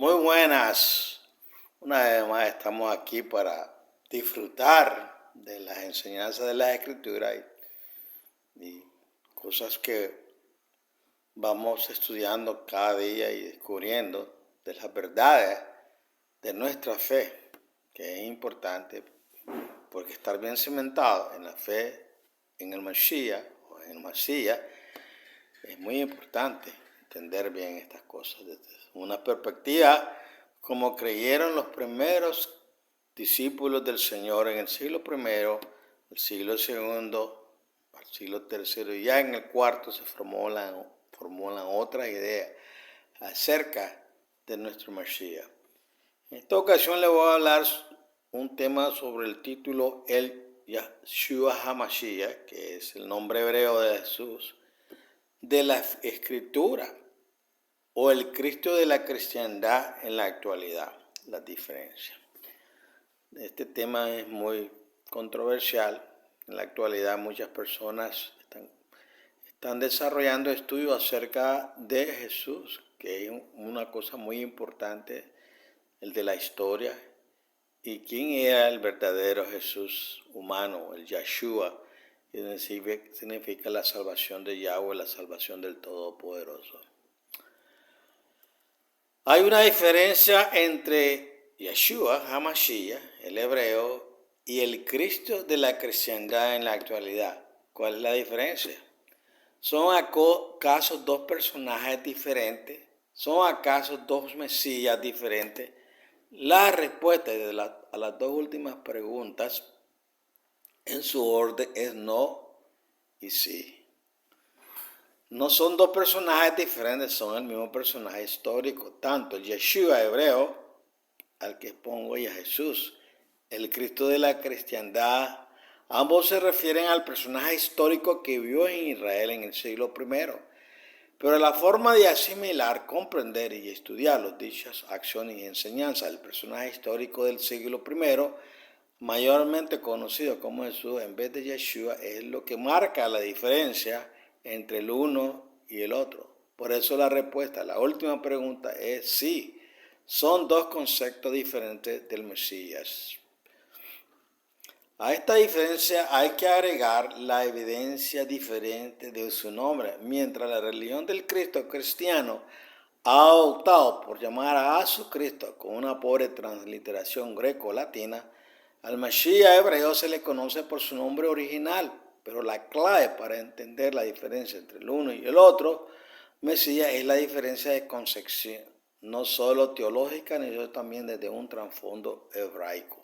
Muy buenas. Una vez más estamos aquí para disfrutar de las enseñanzas de la Escritura y cosas que vamos estudiando cada día y descubriendo de las verdades de nuestra fe, que es importante porque estar bien cimentado en la fe en el Mashiach o en el Mashiach es muy importante entender bien estas cosas desde una perspectiva como creyeron los primeros discípulos del Señor en el siglo I, el siglo II, el siglo III, y ya en el cuarto se formulan otras ideas acerca de nuestro Mashiach. En esta ocasión le voy a hablar un tema sobre el título El Yeshua HaMashiach, que es el nombre hebreo de Jesús, de la Escritura, o el Cristo de la cristiandad en la actualidad, la diferencia. Este tema es muy controversial. En la actualidad muchas personas están desarrollando estudios acerca de Jesús, que es una cosa muy importante, el de la historia, y quién era el verdadero Jesús humano, el Yeshua, que significa la salvación de Yahweh, la salvación del Todopoderoso. Hay una diferencia entre Yeshua HaMashiach, el hebreo, y el Cristo de la cristiandad en la actualidad. ¿Cuál es la diferencia? ¿Son acaso dos personajes diferentes? ¿Son acaso dos mesías diferentes? La respuesta a las dos últimas preguntas en su orden es no y sí. No son dos personajes diferentes, son el mismo personaje histórico. Tanto el Yeshua hebreo, al que pongo, y a Jesús, el Cristo de la cristiandad, ambos se refieren al personaje histórico que vivió en Israel en el siglo I. Pero la forma de asimilar, comprender y estudiar las dichas acciones y enseñanzas del personaje histórico del siglo I, mayormente conocido como Jesús en vez de Yeshua, es lo que marca la diferencia entre el uno y el otro. Por eso la respuesta a la última pregunta es sí, son dos conceptos diferentes del Mesías. A esta diferencia hay que agregar la evidencia diferente de su nombre. Mientras la religión del Cristo cristiano ha optado por llamar a Jesucristo con una pobre transliteración greco-latina, al Mashiach hebreo se le conoce por su nombre original, pero la clave para entender la diferencia entre el uno y el otro Mesías es la diferencia de concepción, no solo teológica, sino también desde un trasfondo hebraico.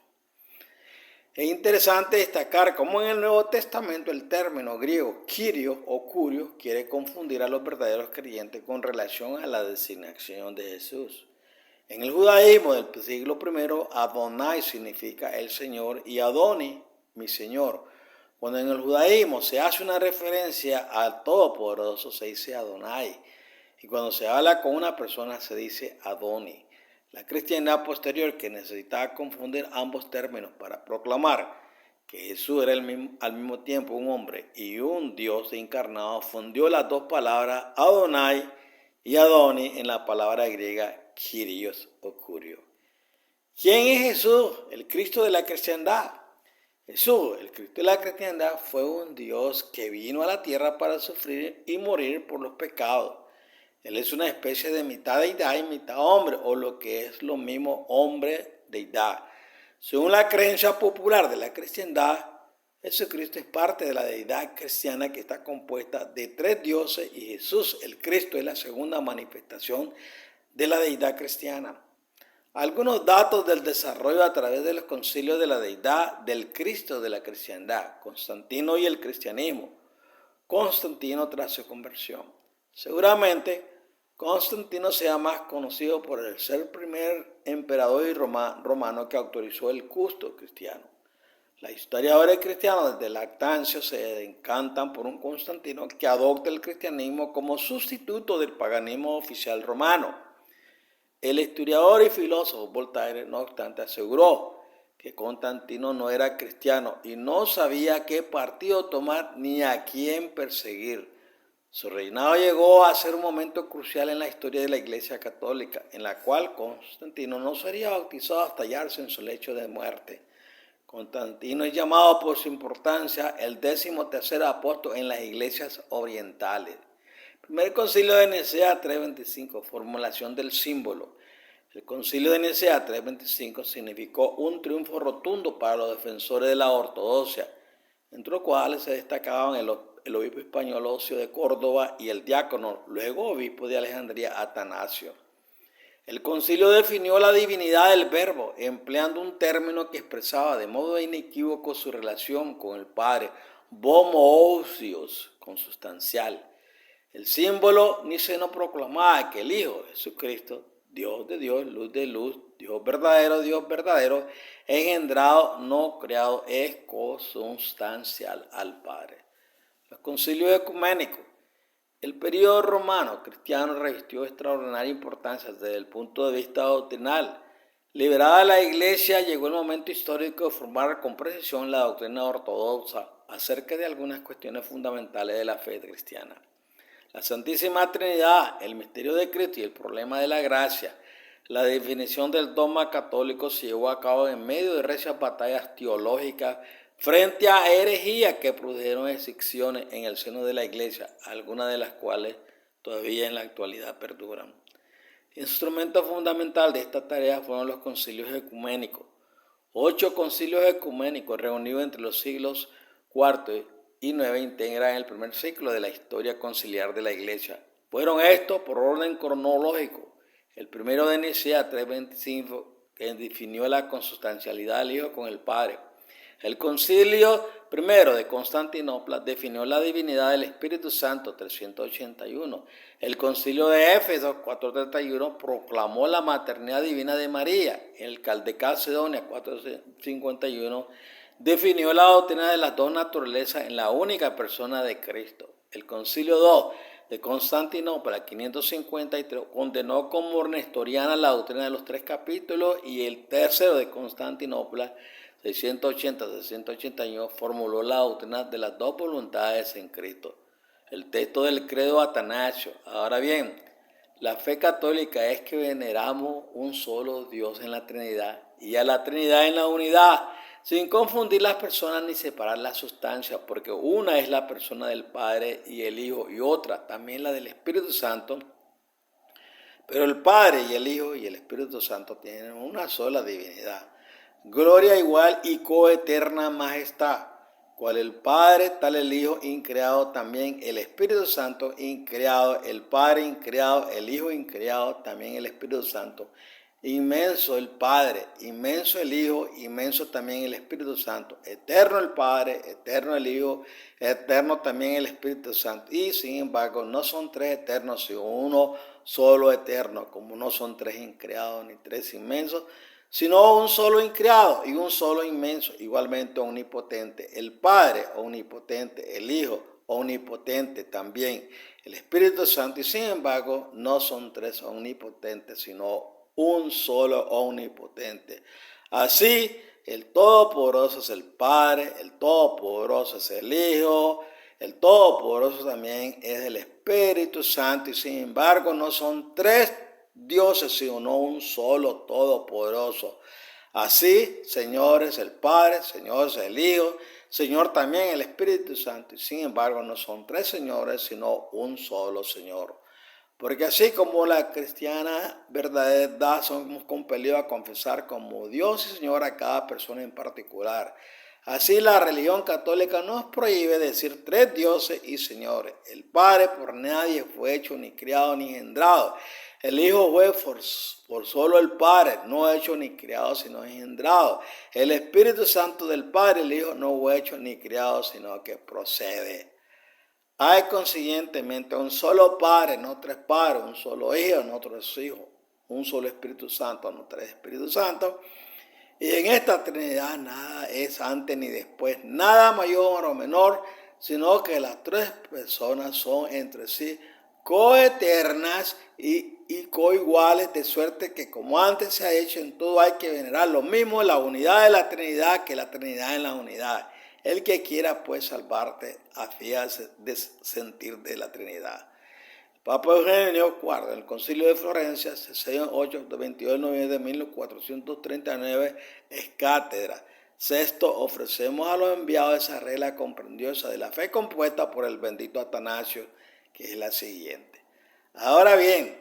Es interesante destacar cómo en el Nuevo Testamento el término griego Kyrios o Curios quiere confundir a los verdaderos creyentes con relación a la designación de Jesús. En el judaísmo del siglo I, Adonai significa el Señor y Adoni, mi Señor. Cuando en el judaísmo se hace una referencia al Todopoderoso, se dice Adonai. Y cuando se habla con una persona, se dice Adoni. La cristiandad posterior, que necesitaba confundir ambos términos para proclamar que Jesús era al mismo tiempo un hombre y un Dios encarnado, fundió las dos palabras Adonai y Adoni en la palabra griega Kyrios o Curio. ¿Quién es Jesús? El Cristo de la cristiandad. Jesús, el Cristo de la cristiandad, fue un Dios que vino a la tierra para sufrir y morir por los pecados. Él es una especie de mitad deidad y mitad hombre, o lo que es lo mismo hombre-deidad. Según la creencia popular de la cristiandad, Jesucristo es parte de la deidad cristiana que está compuesta de tres dioses y Jesús, el Cristo, es la segunda manifestación de la deidad cristiana. Algunos datos del desarrollo a través de los concilios de la deidad del Cristo de la cristiandad, Constantino y el cristianismo, Constantino tras su conversión. Seguramente Constantino sea más conocido por el ser el primer emperador romano que autorizó el culto cristiano. Las historiadores cristianos desde Lactancio se encantan por un Constantino que adopta el cristianismo como sustituto del paganismo oficial romano. El historiador y filósofo Voltaire, no obstante, aseguró que Constantino no era cristiano y no sabía qué partido tomar ni a quién perseguir. Su reinado llegó a ser un momento crucial en la historia de la Iglesia Católica, en la cual Constantino no sería bautizado hasta hallarse en su lecho de muerte. Constantino es llamado por su importancia el 13º apóstol en las iglesias orientales. Primer concilio de Nicea 325, formulación del símbolo. El concilio de Nicea 325 significó un triunfo rotundo para los defensores de la ortodoxia, entre los cuales se destacaban el obispo español Ocio de Córdoba y el diácono, luego obispo de Alejandría, Atanasio. El concilio definió la divinidad del Verbo, empleando un término que expresaba de modo inequívoco su relación con el Padre, homoousios, consustancial. El símbolo niceno proclamaba que el Hijo, Jesucristo, Dios de Dios, luz de luz, Dios verdadero, engendrado, no creado, es consustancial al Padre. Los concilios ecuménicos. El periodo romano cristiano revistió extraordinaria importancia desde el punto de vista doctrinal. Liberada la Iglesia, llegó el momento histórico de formar con precisión la doctrina ortodoxa acerca de algunas cuestiones fundamentales de la fe cristiana. La Santísima Trinidad, el misterio de Cristo y el problema de la gracia. La definición del dogma católico se llevó a cabo en medio de recias batallas teológicas frente a herejías que produjeron excepciones en el seno de la Iglesia, algunas de las cuales todavía en la actualidad perduran. Instrumento fundamental de esta tarea fueron los concilios ecuménicos. 8 concilios ecuménicos reunidos entre los siglos IV y IX integran el primer ciclo de la historia conciliar de la Iglesia. Fueron estos por orden cronológico. El primero de Nicea 325, que definió la consustancialidad del Hijo con el Padre. El concilio primero de Constantinopla definió la divinidad del Espíritu Santo 381. El concilio de Éfeso 431 proclamó la maternidad divina de María. El de Calcedonia 451 definió la doctrina de las dos naturalezas en la única persona de Cristo. El concilio 2 de Constantinopla 553 condenó como nestoriana la doctrina de los 3 capítulos, y el tercero de Constantinopla 680-681 formuló la doctrina de las dos voluntades en Cristo. El texto del credo Atanasio. Ahora bien, la fe católica es que veneramos un solo Dios en la Trinidad y a la Trinidad en la unidad, sin confundir las personas ni separar la sustancia, porque una es la persona del Padre y el Hijo, y otra también la del Espíritu Santo. Pero el Padre y el Hijo y el Espíritu Santo tienen una sola divinidad. Gloria igual y coeterna majestad, cual el Padre, tal el Hijo increado, también el Espíritu Santo increado, el Padre increado, el Hijo increado, también el Espíritu Santo. Inmenso el Padre, inmenso el Hijo, inmenso también el Espíritu Santo. Eterno el Padre, eterno el Hijo, eterno también el Espíritu Santo. Y sin embargo, no son 3 eternos, sino uno solo eterno, como no son 3 increados ni 3 inmensos, sino un solo increado y un solo inmenso, igualmente omnipotente. El Padre omnipotente, el Hijo omnipotente también, el Espíritu Santo, y sin embargo no son 3 omnipotentes, sino un solo omnipotente. Así, el Todopoderoso es el Padre, el Todopoderoso es el Hijo, el Todopoderoso también es el Espíritu Santo, y sin embargo no son 3 dioses, sino un solo Todopoderoso. Así, Señor es el Padre, Señor es el Hijo, Señor también el Espíritu Santo, y sin embargo no son 3 señores, sino un solo Señor. Porque así como la cristiana verdadera somos compelidos a confesar como Dios y Señor a cada persona en particular, así la religión católica nos prohíbe decir 3 dioses y señores. El Padre por nadie fue hecho, ni criado, ni engendrado. El Hijo fue por solo el Padre, no hecho ni criado, sino engendrado. El Espíritu Santo del Padre, el Hijo, no fue hecho ni criado, sino que procede. Hay consiguientemente un solo Padre, no 3 padres, un solo Hijo, no 3 hijos, un solo Espíritu Santo, no 3 Espíritus Santos. Y en esta Trinidad nada es antes ni después, nada mayor o menor, sino que las 3 personas son entre sí coeternas y coiguales, de suerte que como antes se ha hecho en todo hay que venerar lo mismo, la unidad de la Trinidad, que la Trinidad en la unidad. El que quiera pues salvarte, afíase de sentir de la Trinidad. Papa Eugenio IV, en el Concilio de Florencia, 8 de 22 de noviembre de 1439, es cátedra. Sexto, ofrecemos a los enviados esa regla comprendiosa de la fe compuesta por el bendito Atanasio, que es la siguiente. Ahora bien,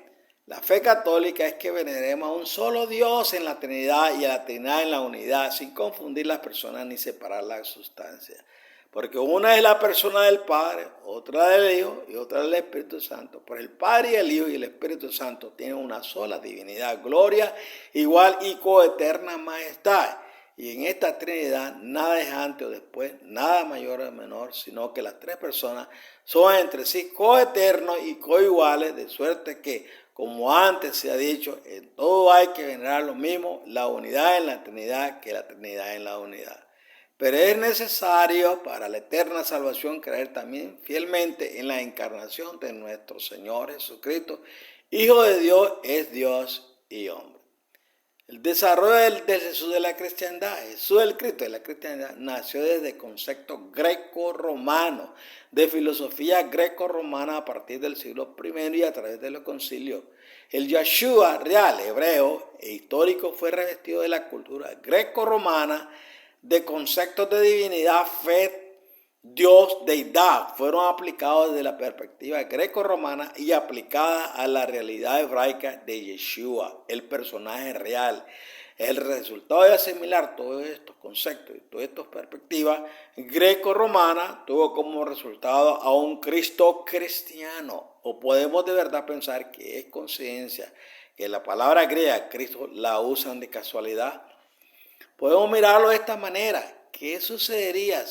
la fe católica es que veneremos a un solo Dios en la Trinidad y a la Trinidad en la unidad, sin confundir las personas ni separar la sustancia. Porque una es la persona del Padre, otra del Hijo y otra del Espíritu Santo. Pero el Padre y el Hijo y el Espíritu Santo tienen una sola divinidad, gloria, igual y coeterna majestad. Y en esta Trinidad nada es antes o después, nada mayor o menor, sino que las tres personas son entre sí coeternos y coiguales, de suerte que, como antes se ha dicho, en todo hay que venerar lo mismo, la unidad en la Trinidad que la Trinidad en la unidad. Pero es necesario para la eterna salvación creer también fielmente en la encarnación de nuestro Señor Jesucristo, Hijo de Dios, es Dios y hombre. El desarrollo de Jesús de la cristiandad, Jesús el Cristo de la cristiandad, nació desde conceptos greco-romanos, de filosofía greco-romana a partir del siglo I y a través de los concilios. El Yeshua real, hebreo e histórico fue revestido de la cultura greco-romana, de conceptos de divinidad, fe, Dios, deidad, fueron aplicados desde la perspectiva greco-romana y aplicadas a la realidad hebraica de Yeshua, el personaje real. El resultado de asimilar todos estos conceptos y todas estas perspectivas greco-romanas tuvo como resultado a un Cristo cristiano. O podemos de verdad pensar que es coincidencia que la palabra griega Cristo la usan de casualidad. Podemos mirarlo de esta manera. ¿Qué sucedería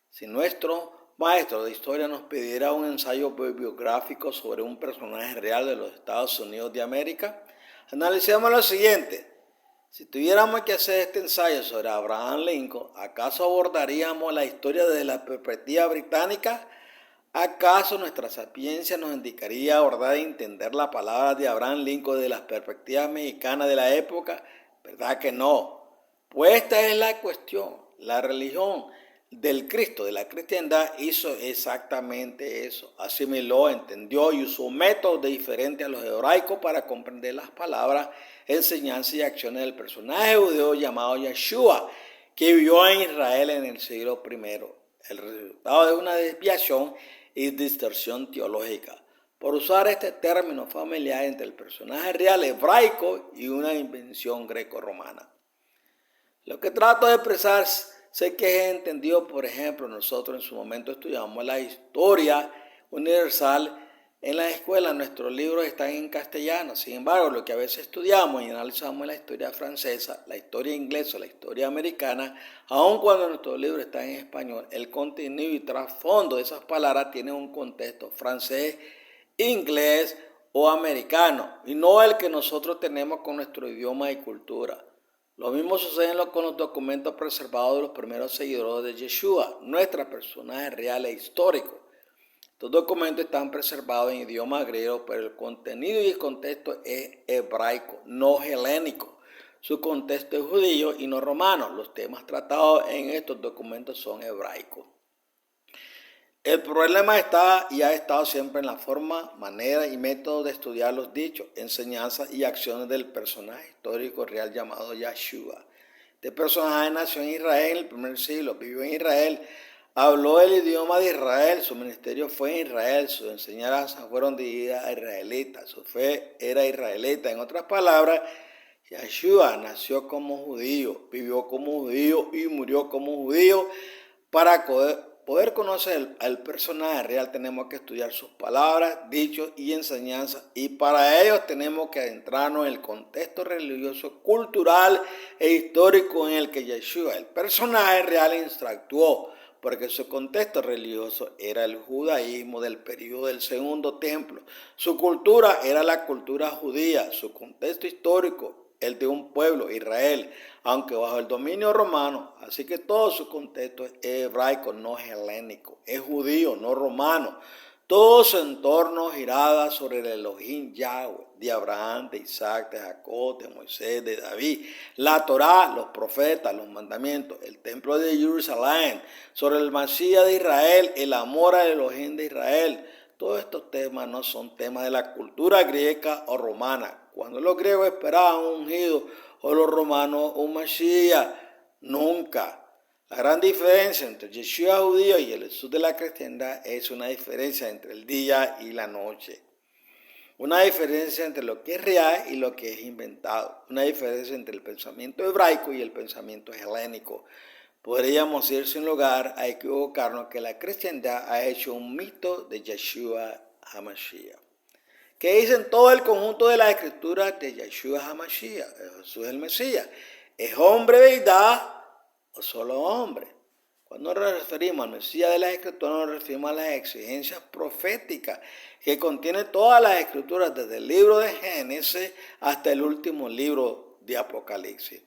si nuestro maestro de historia nos pidiera un ensayo biográfico sobre un personaje real de los Estados Unidos de América? Analicemos lo siguiente. Si tuviéramos que hacer este ensayo sobre Abraham Lincoln, ¿acaso abordaríamos la historia desde la perspectiva británica? ¿Acaso nuestra sapiencia nos indicaría abordar e entender la palabra de Abraham Lincoln desde las perspectivas mexicanas de la época? ¿Verdad que no? Pues esta es la cuestión. La religión del Cristo, de la cristiandad, hizo exactamente eso. Asimiló, entendió y usó métodos diferentes a los hebraicos para comprender las palabras, enseñanzas y acciones del personaje judío llamado Yeshua, que vivió en Israel en el siglo I. El resultado de una desviación y distorsión teológica, por usar este término familiar entre el personaje real hebraico y una invención greco-romana. Lo que trato de expresar, sé que es entendido, por ejemplo, nosotros en su momento estudiamos la historia universal en la escuela, nuestros libros están en castellano. Sin embargo, lo que a veces estudiamos y analizamos la historia francesa, la historia inglesa, la historia americana, aun cuando nuestros libros están en español, el contenido y trasfondo de esas palabras tienen un contexto francés, inglés o americano, y no el que nosotros tenemos con nuestro idioma y cultura. Lo mismo sucede con los documentos preservados de los primeros seguidores de Yeshua, nuestra personaje real e histórico. Estos documentos están preservados en idioma griego, pero el contenido y el contexto es hebraico, no helénico. Su contexto es judío y no romano. Los temas tratados en estos documentos son hebraicos. El problema está y ha estado siempre en la forma, manera y método de estudiar los dichos, enseñanzas y acciones del personaje histórico real llamado Yeshua. Este personaje nació en Israel en el primer siglo, vivió en Israel, habló el idioma de Israel, su ministerio fue en Israel, sus enseñanzas fueron dirigidas a israelitas, su fe era israelita. En otras palabras, Yeshua nació como judío, vivió como judío y murió como judío. Para poder conocer al personaje real tenemos que estudiar sus palabras, dichos y enseñanzas, y para ello tenemos que adentrarnos en el contexto religioso, cultural e histórico en el que Yeshua, el personaje real, interactuó, porque su contexto religioso era el judaísmo del periodo del Segundo Templo, su cultura era la cultura judía, su contexto histórico el de un pueblo, Israel, aunque bajo el dominio romano, así que todo su contexto es hebraico, no helénico, es judío, no romano. Todo su entorno giraba sobre el Elohim Yahweh, de Abraham, de Isaac, de Jacob, de Moisés, de David, la Torá, los profetas, los mandamientos, el templo de Jerusalén, sobre el Masías de Israel, el amor al Elohim de Israel. Todos estos temas no son temas de la cultura griega o romana. Cuando los griegos esperaban un ungido o los romanos un Masías, nunca. La gran diferencia entre el Yeshua judío y el Jesús de la cristiandad es una diferencia entre el día y la noche. Una diferencia entre lo que es real y lo que es inventado. Una diferencia entre el pensamiento hebraico y el pensamiento helénico. Podríamos ir sin lugar a equivocarnos que la cristiandad ha hecho un mito de Yeshua HaMashiach. ¿Qué dicen todo el conjunto de las escrituras de Yeshua HaMashiach? Jesús el Mesías. ¿Es hombre verdad o solo hombre? Cuando nos referimos al Mesías de las Escrituras, nos referimos a las exigencias proféticas que contiene todas las Escrituras, desde el libro de Génesis hasta el último libro de Apocalipsis.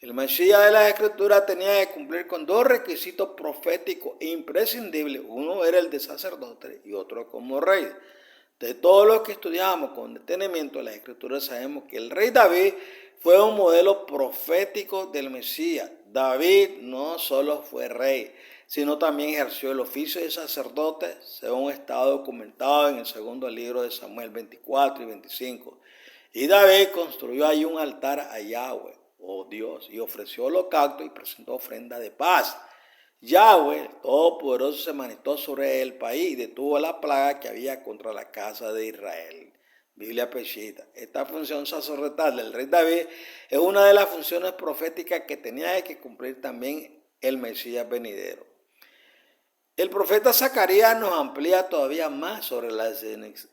El Mesías de las Escrituras tenía que cumplir con dos requisitos proféticos imprescindibles. Uno era el de sacerdote y otro como rey. De todos los que estudiamos con detenimiento las Escrituras sabemos que el rey David fue un modelo profético del Mesías. David no solo fue rey, sino también ejerció el oficio de sacerdote, según está documentado en el segundo libro de Samuel 24 y 25. Y David construyó ahí un altar a Yahweh, oh Dios, y ofreció holocausto y presentó ofrenda de paz. Yahweh, el Todopoderoso, se manifestó sobre el país y detuvo la plaga que había contra la casa de Israel. Biblia Peshitta. Esta función sacerdotal del rey David es una de las funciones proféticas que tenía que cumplir también el Mesías venidero. El profeta Zacarías nos amplía todavía más sobre la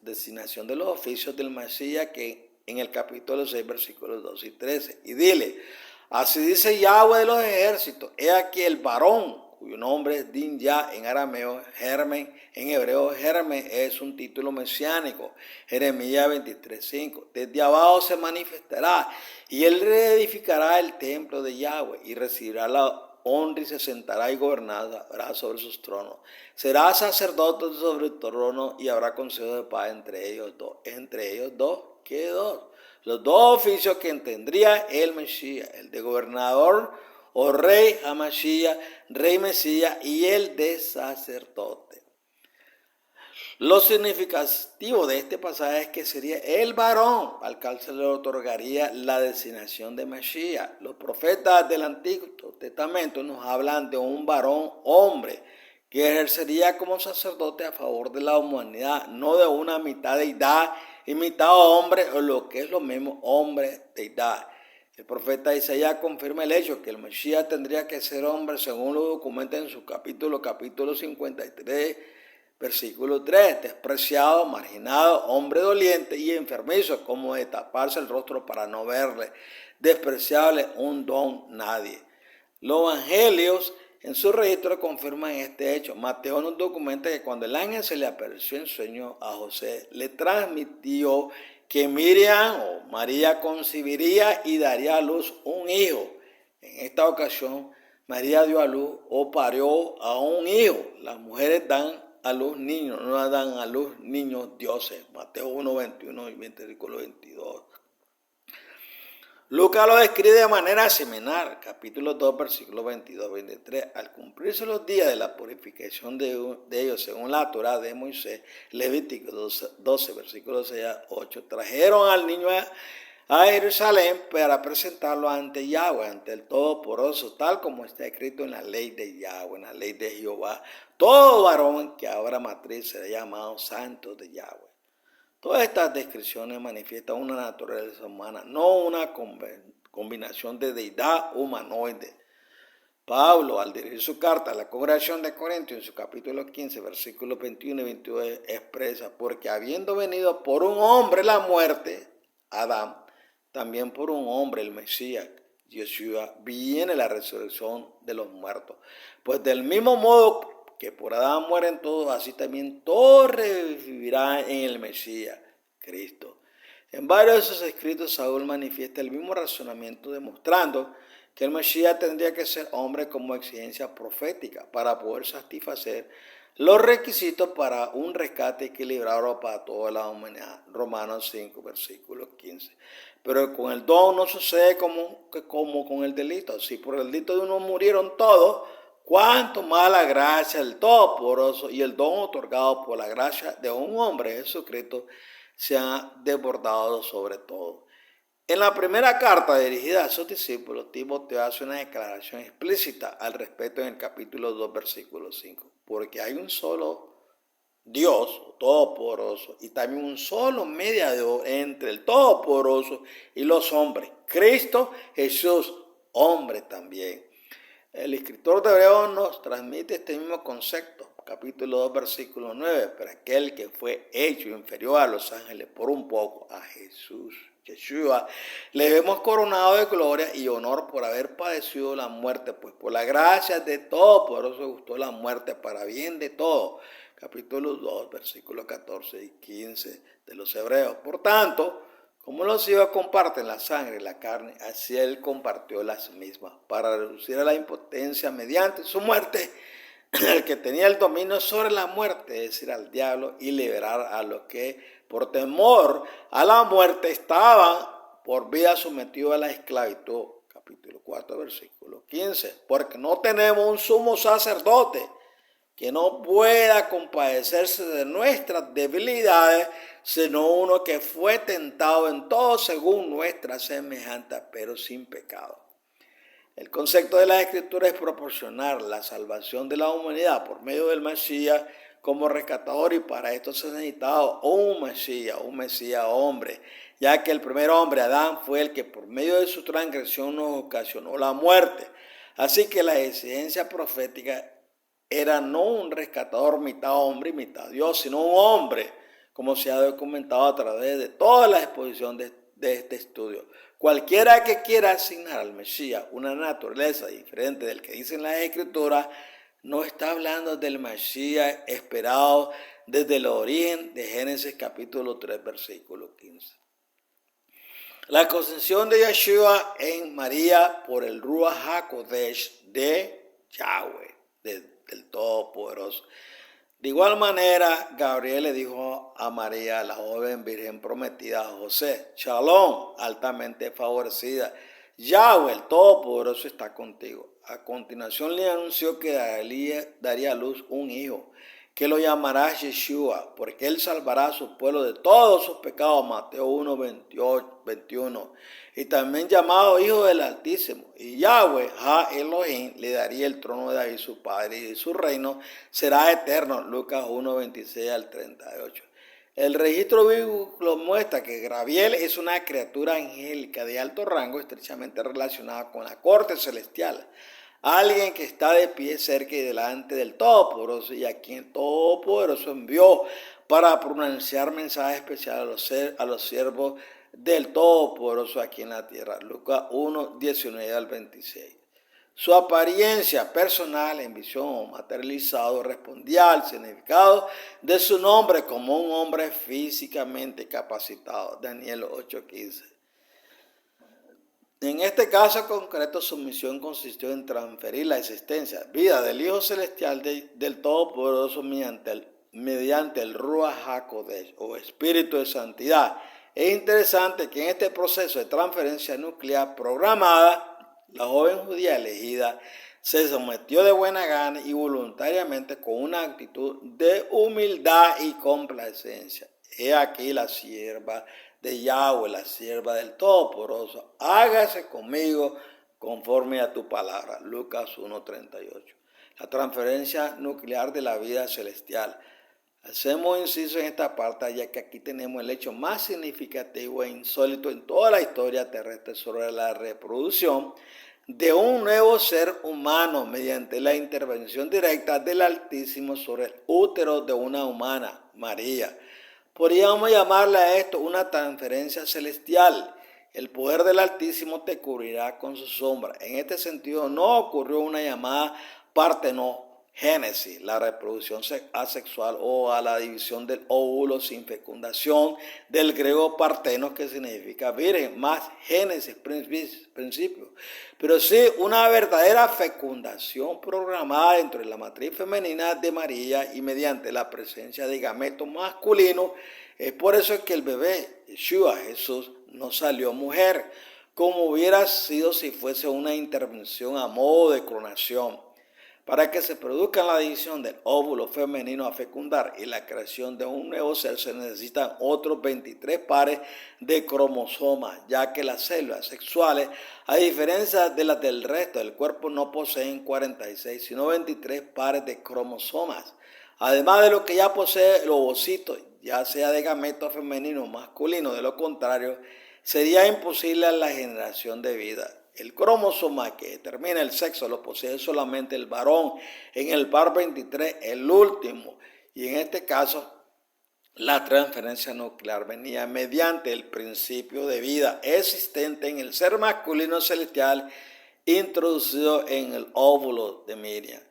designación de los oficios del Mesías que en el capítulo 6, versículos 12 y 13. Y dile, así dice Yahweh de los ejércitos, he aquí el varón, cuyo nombre es Din Yah en arameo, Germen, en hebreo Germen es un título mesiánico, Jeremías 23:5. Desde abajo se manifestará y él reedificará el templo de Yahweh y recibirá la honra y se sentará y gobernará sobre sus tronos. Será sacerdote sobre el trono y habrá consejo de paz entre ellos dos. Entre ellos dos, ¿qué dos? Los dos oficios que tendría el Mesías, el de gobernador o rey HaMashiach, rey Mesías, y el de sacerdote. Lo significativo de este pasaje es que sería el varón al cual se le otorgaría la designación de Mesías. Los profetas del Antiguo Testamento nos hablan de un varón hombre que ejercería como sacerdote a favor de la humanidad, no de una mitad deidad y mitad hombre, o lo que es lo mismo, hombre deidad. El profeta Isaías confirma el hecho que el Mesías tendría que ser hombre según lo documenta en su capítulo 53, versículo 3, despreciado, marginado, hombre doliente y enfermizo, como de taparse el rostro para no verle, despreciable, un don nadie. Los evangelios en su registro confirman este hecho. Mateo nos documenta que cuando el ángel se le apareció en sueño a José, le transmitió que Miriam o María concibiría y daría a luz un hijo. En esta ocasión, María dio a luz o parió a un hijo. Las mujeres dan a luz niños, no dan a luz niños dioses. Mateo 1, 21 y versículo 22. Lucas lo describe de manera similar, capítulo 2, versículos 22-23. Al cumplirse los días de la purificación de ellos según la Torá de Moisés, Levítico 12, versículos 6 a 8, trajeron al niño a Jerusalén para presentarlo ante Yahweh, ante el Todopoderoso, tal como está escrito en la ley de Yahweh, en la ley de Jehová. Todo varón que abra matriz será llamado santo de Yahweh. Todas estas descripciones manifiestan una naturaleza humana, no una combinación de deidad humanoide. Pablo, al dirigir su carta a la congregación de Corintios, en su capítulo 15, versículos 21 y 22, expresa, porque habiendo venido por un hombre la muerte, Adán, también por un hombre el Mesías, Yeshua, viene la resurrección de los muertos. Pues del mismo modo que por Adán mueren todos, así también todos revivirán en el Mesías, Cristo. En varios de sus escritos, Saúl manifiesta el mismo razonamiento, demostrando que el Mesías tendría que ser hombre como exigencia profética para poder satisfacer los requisitos para un rescate equilibrado para toda la humanidad. Romanos 5, versículo 15. Pero con el don no sucede como con el delito. Si por el delito de uno murieron todos, cuánto más la gracia del Todopoderoso y el don otorgado por la gracia de un hombre, Jesucristo, se ha desbordado sobre todo. En la primera carta dirigida a sus discípulos, Timoteo hace una declaración explícita al respecto en el capítulo 2, versículo 5. Porque hay un solo Dios todopoderoso y también un solo mediador entre el Todopoderoso y los hombres, Cristo Jesús, hombre también. El escritor de Hebreos nos transmite este mismo concepto, capítulo 2, versículo 9, pero aquel que fue hecho inferior a los ángeles por un poco, a Jesús, Yeshua, le vemos coronado de gloria y honor por haber padecido la muerte, pues por la gracia de todo, por eso gustó la muerte para bien de todo. Capítulo 2, versículos 14 y 15 de los Hebreos. Por tanto, como los hijos comparten la sangre y la carne, así él compartió las mismas, para reducir a la impotencia mediante su muerte, el que tenía el dominio sobre la muerte, es decir, al diablo, y liberar a los que por temor a la muerte estaban por vida sometidos a la esclavitud. Capítulo 4, versículo 15. Porque no tenemos un sumo sacerdote que no pueda compadecerse de nuestras debilidades, sino uno que fue tentado en todo según nuestra semejanza, pero sin pecado. El concepto de la Escritura es proporcionar la salvación de la humanidad por medio del Mesías como rescatador, y para esto se ha necesitado un Mesías hombre, ya que el primer hombre, Adán, fue el que por medio de su transgresión nos ocasionó la muerte. Así que la exigencia profética era no un rescatador mitad hombre y mitad Dios, sino un hombre, como se ha documentado a través de toda la exposición de este estudio. Cualquiera que quiera asignar al Mesías una naturaleza diferente del que dicen las Escrituras, no está hablando del Mesías esperado desde el origen de Génesis capítulo 3, versículo 15. La concepción de Yeshua en María por el Ruach HaKodesh de Yahweh, del Todopoderoso. De igual manera, Gabriel le dijo a María, la joven virgen prometida a José: Shalom, altamente favorecida, Yahweh, el Todopoderoso, está contigo. A continuación le anunció que daría a luz un hijo, que lo llamará Yeshua, porque él salvará a su pueblo de todos sus pecados. Mateo 1, 21. Y también llamado Hijo del Altísimo. Y Yahweh, Ha Elohim, le daría el trono de David su padre, y su reino será eterno. Lucas 1, 26 al 38. El registro bíblico muestra que Gabriel es una criatura angélica de alto rango, estrechamente relacionada con la corte celestial. Alguien que está de pie cerca y delante del Todopoderoso, y a quien el Todopoderoso envió para pronunciar mensajes especiales a los siervos del Todopoderoso aquí en la tierra. Lucas 1, 19 al 26. Su apariencia personal en visión materializado respondía al significado de su nombre como un hombre físicamente capacitado. Daniel 8:15. En este caso concreto, su misión consistió en transferir la existencia, vida del Hijo Celestial del Todopoderoso mediante el Ruach HaKodesh, o Espíritu de Santidad. Es interesante que en este proceso de transferencia nuclear programada, la joven judía elegida se sometió de buena gana y voluntariamente con una actitud de humildad y complacencia. He aquí la sierva de Yahweh, la sierva del Todopoderoso, hágase conmigo conforme a tu palabra. Lucas 1:38. La transferencia nuclear de la vida celestial. Hacemos inciso en esta parte, ya que aquí tenemos el hecho más significativo e insólito en toda la historia terrestre sobre la reproducción de un nuevo ser humano mediante la intervención directa del Altísimo sobre el útero de una humana, María. Podríamos llamarle a esto una transferencia celestial. El poder del Altísimo te cubrirá con su sombra. En este sentido, no ocurrió una llamada Partenón génesis, la reproducción asexual o a la división del óvulo sin fecundación, del griego partenos, que significa virgen, más génesis, principio. Pero sí, una verdadera fecundación programada dentro de la matriz femenina de María y mediante la presencia de gametos masculinos. Es por eso que el bebé, Yeshua, Jesús, no salió mujer, como hubiera sido si fuese una intervención a modo de clonación. Para que se produzca la división del óvulo femenino a fecundar y la creación de un nuevo ser, se necesitan otros 23 pares de cromosomas, ya que las células sexuales, a diferencia de las del resto del cuerpo, no poseen 46, sino 23 pares de cromosomas. Además de lo que ya posee el ovocito, ya sea de gameto femenino o masculino, de lo contrario, sería imposible la generación de vida. El cromosoma que determina el sexo lo posee solamente el varón en el par 23, el último. Y en este caso, la transferencia nuclear venía mediante el principio de vida existente en el ser masculino celestial introducido en el óvulo de Miriam.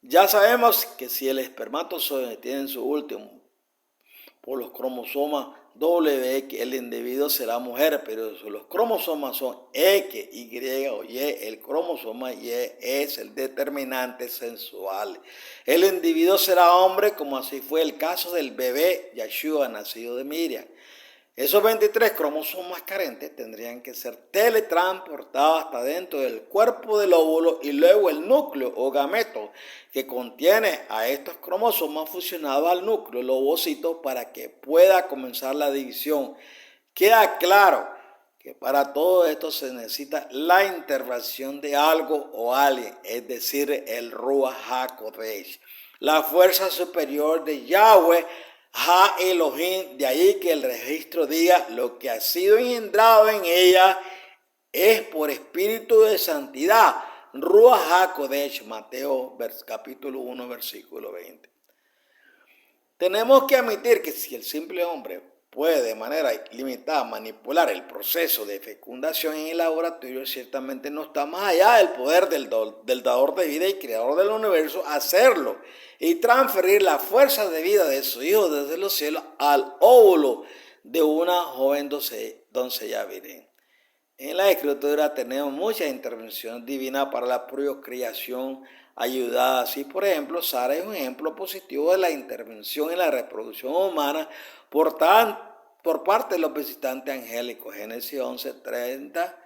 Ya sabemos que si el espermatozoide tiene su último por los cromosomas WX, el individuo será mujer, pero si los cromosomas son X, Y o Y, el cromosoma Y es el determinante sensual. El individuo será hombre, como así fue el caso del bebé Yeshua, nacido de Miriam. Esos 23 cromosomas carentes tendrían que ser teletransportados hasta dentro del cuerpo del óvulo y luego el núcleo o gameto que contiene a estos cromosomas fusionado al núcleo, el ovocito, para que pueda comenzar la división. Queda claro que para todo esto se necesita la intervención de algo o alguien, es decir, el Ruach HaKodesh, la fuerza superior de Yahweh, Ha Elohim. De ahí que el registro diga: lo que ha sido engendrado en ella es por espíritu de santidad. Ruach HaKodesh, Mateo capítulo 1, versículo 20. Tenemos que admitir que si el simple hombre puede de manera limitada manipular el proceso de fecundación en el laboratorio, ciertamente no está más allá del poder del dador de vida y creador del universo hacerlo y transferir la fuerza de vida de su hijo desde los cielos al óvulo de una joven doncella virgen. En la escritura tenemos muchas intervenciones divinas para la procreación ayudada. Así, por ejemplo, Sara es un ejemplo positivo de la intervención en la reproducción humana por parte de los visitantes angélicos. Génesis 11:30,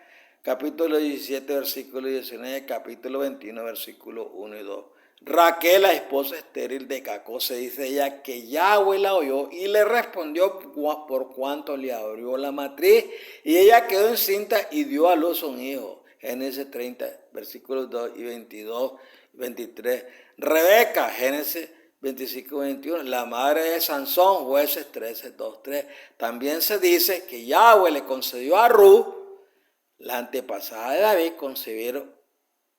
capítulo 17, versículo 19, capítulo 21, versículo 1 y 2. Raquel, la esposa estéril de Jacob, se dice ella que Yahweh la oyó y le respondió por cuanto le abrió la matriz, y ella quedó encinta y dio a luz un hijo. Génesis 30, versículos 2 y 22, 23. Rebeca, Génesis 25, 21, la madre de Sansón, Jueces 13, 2, 3. También se dice que Yahweh le concedió a Ruth, la antepasada de David, concebir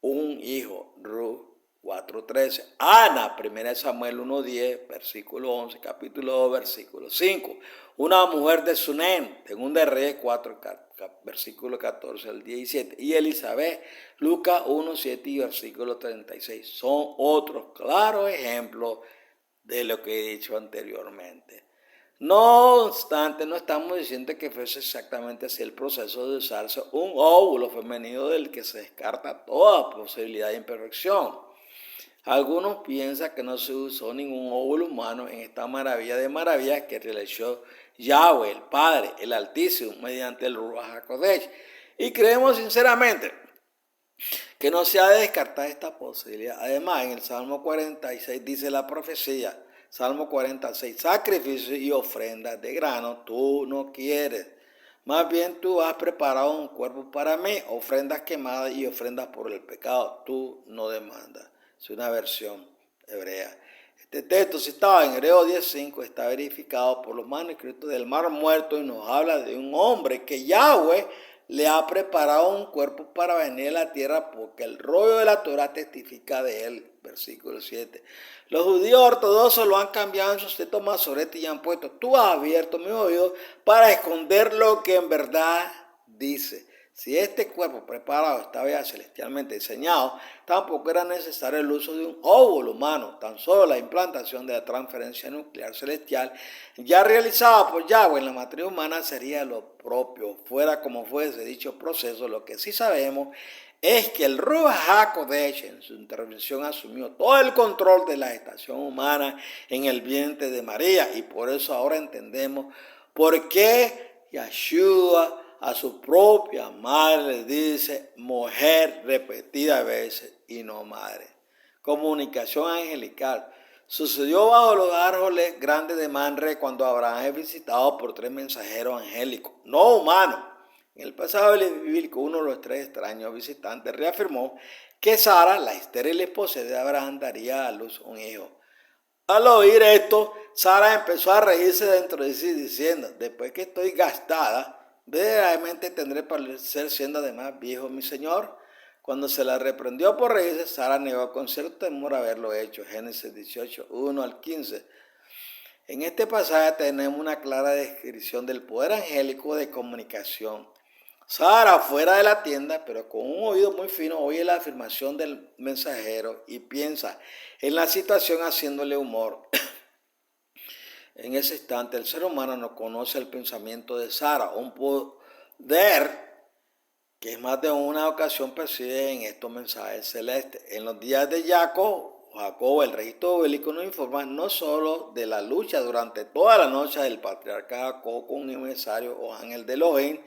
un hijo, Ruth 4:13. Ana, 1 Samuel 1:10, versículo 11, capítulo 2, versículo 5. Una mujer de Sunem, 2 Reyes 4, versículo 14 al 17. Y Elizabeth, Lucas 1:7 y versículo 36. Son otros claros ejemplos de lo que he dicho anteriormente. No obstante, no estamos diciendo que fuese exactamente así el proceso de usarse un óvulo femenino del que se descarta toda posibilidad de imperfección. Algunos piensan que no se usó ningún óvulo humano en esta maravilla de maravillas que realizó Yahweh, el Padre, el Altísimo, mediante el Ruach HaKodesh. Y creemos sinceramente que no se ha de descartar esta posibilidad. Además, en el Salmo 46 dice la profecía, Salmo 46, sacrificios y ofrendas de grano tú no quieres. Más bien tú has preparado un cuerpo para mí, ofrendas quemadas y ofrendas por el pecado tú no demandas. Es una versión hebrea. Este texto, citado en Hebreos 10:5, está verificado por los manuscritos del Mar Muerto y nos habla de un hombre que Yahweh le ha preparado un cuerpo para venir a la tierra, porque el rollo de la Torah testifica de él. Versículo 7. Los judíos ortodoxos lo han cambiado en sus textos masoretes y han puesto: tú has abierto mis oídos para esconder lo que en verdad dice. Si este cuerpo preparado estaba ya celestialmente diseñado, tampoco era necesario el uso de un óvulo humano. Tan solo la implantación de la transferencia nuclear celestial ya realizada por Yahweh en la matriz humana sería lo propio. Fuera como fuese dicho proceso, lo que sí sabemos es que el Ruach HaKodesh en su intervención asumió todo el control de la gestación humana en el vientre de María, y por eso ahora entendemos por qué Yeshua a su propia madre le dice mujer repetidas veces y no madre. Comunicación angelical. Sucedió bajo los árboles grandes de Manre cuando Abraham es visitado por 3 mensajeros angélicos, no humanos. En el pasado bíblico, uno de los 3 extraños visitantes reafirmó que Sara, la estéril esposa de Abraham, daría a luz un hijo. Al oír esto, Sara empezó a reírse dentro de sí, diciendo: después que estoy gastada, verdaderamente tendré parecer siendo además viejo mi señor. Cuando se la reprendió por reírse, Sara negó con cierto temor haberlo hecho. Génesis 18, 1 al 15. En este pasaje tenemos una clara descripción del poder angélico de comunicación. Sara, fuera de la tienda, pero con un oído muy fino, oye la afirmación del mensajero y piensa en la situación haciéndole humor. En ese instante, el ser humano no conoce el pensamiento de Sara, un poder que es más de una ocasión percibe en estos mensajes celestes. En los días de Jacob, el registro bíblico nos informa no solo de la lucha durante toda la noche del patriarca Jacob con un emisario o ángel de Elohim,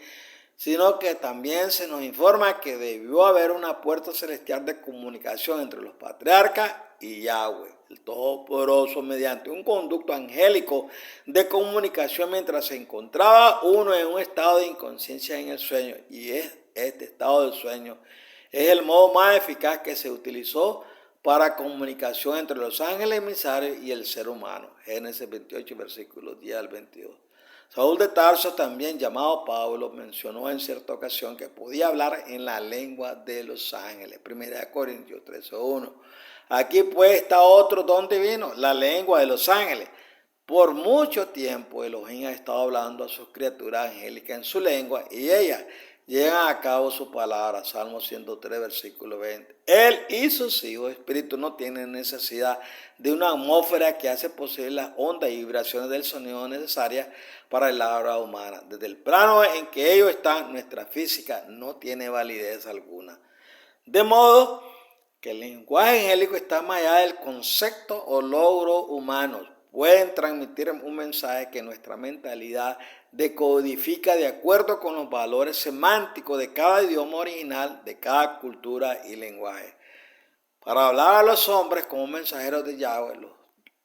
sino que también se nos informa que debió haber una puerta celestial de comunicación entre los patriarcas y Yahweh, el Todopoderoso, mediante un conducto angélico de comunicación mientras se encontraba uno en un estado de inconsciencia en el sueño. Y este estado de sueño es el modo más eficaz que se utilizó para comunicación entre los ángeles emisarios y el ser humano. Génesis 28, versículos 10 al 22. Saúl de Tarso, también llamado Pablo, mencionó en cierta ocasión que podía hablar en la lengua de los ángeles. 1 Corintios 13:1. Aquí pues está otro don divino, la lengua de los ángeles. Por mucho tiempo Elohim ha estado hablando a sus criaturas angélicas en su lengua y ellas llegan a cabo su palabra. Salmo 103, versículo 20. Él y sus hijos espíritus no tienen necesidad de una atmósfera que hace posible las ondas y vibraciones del sonido necesarias para el habla humana. Desde el plano en que ellos están, nuestra física no tiene validez alguna. De modo que el lenguaje angélico está más allá del concepto o logro humano. Pueden transmitir un mensaje que nuestra mentalidad decodifica de acuerdo con los valores semánticos de cada idioma original, de cada cultura y lenguaje. Para hablar a los hombres como mensajeros de Yahweh,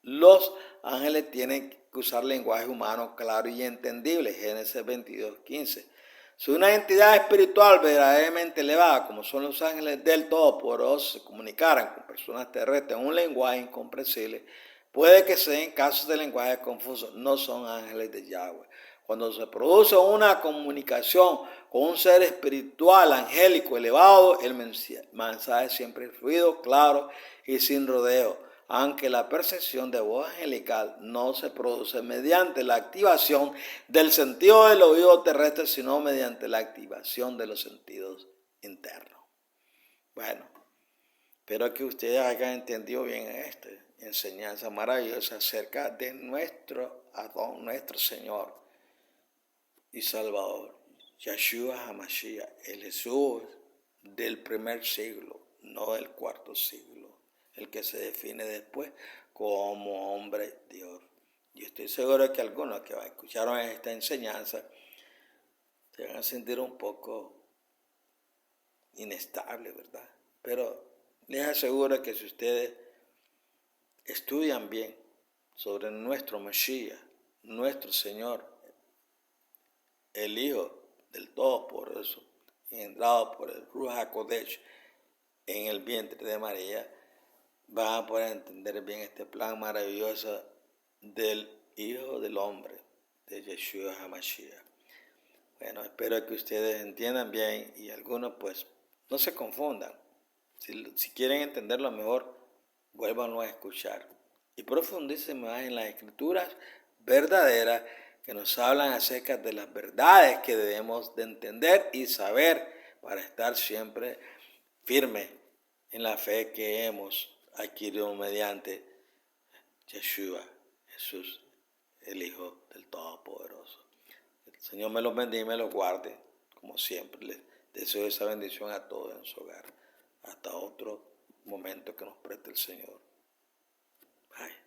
los ángeles tienen que usar lenguaje humano claro y entendible. Génesis 22:15. Si una entidad espiritual verdaderamente elevada, como son los ángeles del Todopoderoso, se comunicaran con personas terrestres en un lenguaje incomprensible, puede que se den casos de lenguaje confuso. No son ángeles de Yahweh. Cuando se produce una comunicación con un ser espiritual, angélico, elevado, el mensaje siempre es fluido, claro y sin rodeo. Aunque la percepción de voz angelical no se produce mediante la activación del sentido del oído terrestre, sino mediante la activación de los sentidos internos. Bueno, espero que ustedes hayan entendido bien esta enseñanza maravillosa acerca de nuestro Adón, nuestro Señor y Salvador, Yeshua HaMashiach, el Jesús del primer siglo, no del cuarto siglo, el que se define después como hombre Dios. Yo estoy seguro de que algunos que escucharon esta enseñanza se van a sentir un poco inestables, ¿verdad? Pero les aseguro que si ustedes estudian bien sobre nuestro Mashiach, nuestro Señor, el Hijo del Todopoderoso, engendrado por el Ruach HaKodesh en el vientre de María, van a poder entender bien este plan maravilloso del Hijo del Hombre, de Yeshua HaMashiach. Bueno, espero que ustedes entiendan bien y algunos pues no se confundan. Si quieren entenderlo mejor, vuélvanlo a escuchar y profundicen más en las escrituras verdaderas que nos hablan acerca de las verdades que debemos de entender y saber para estar siempre firme en la fe que hemos adquirido mediante Yeshua, Jesús, el Hijo del Todopoderoso. El Señor me los bendiga y me los guarde, como siempre. Les deseo esa bendición a todos en su hogar. Hasta otro momento que nos preste el Señor. Bye.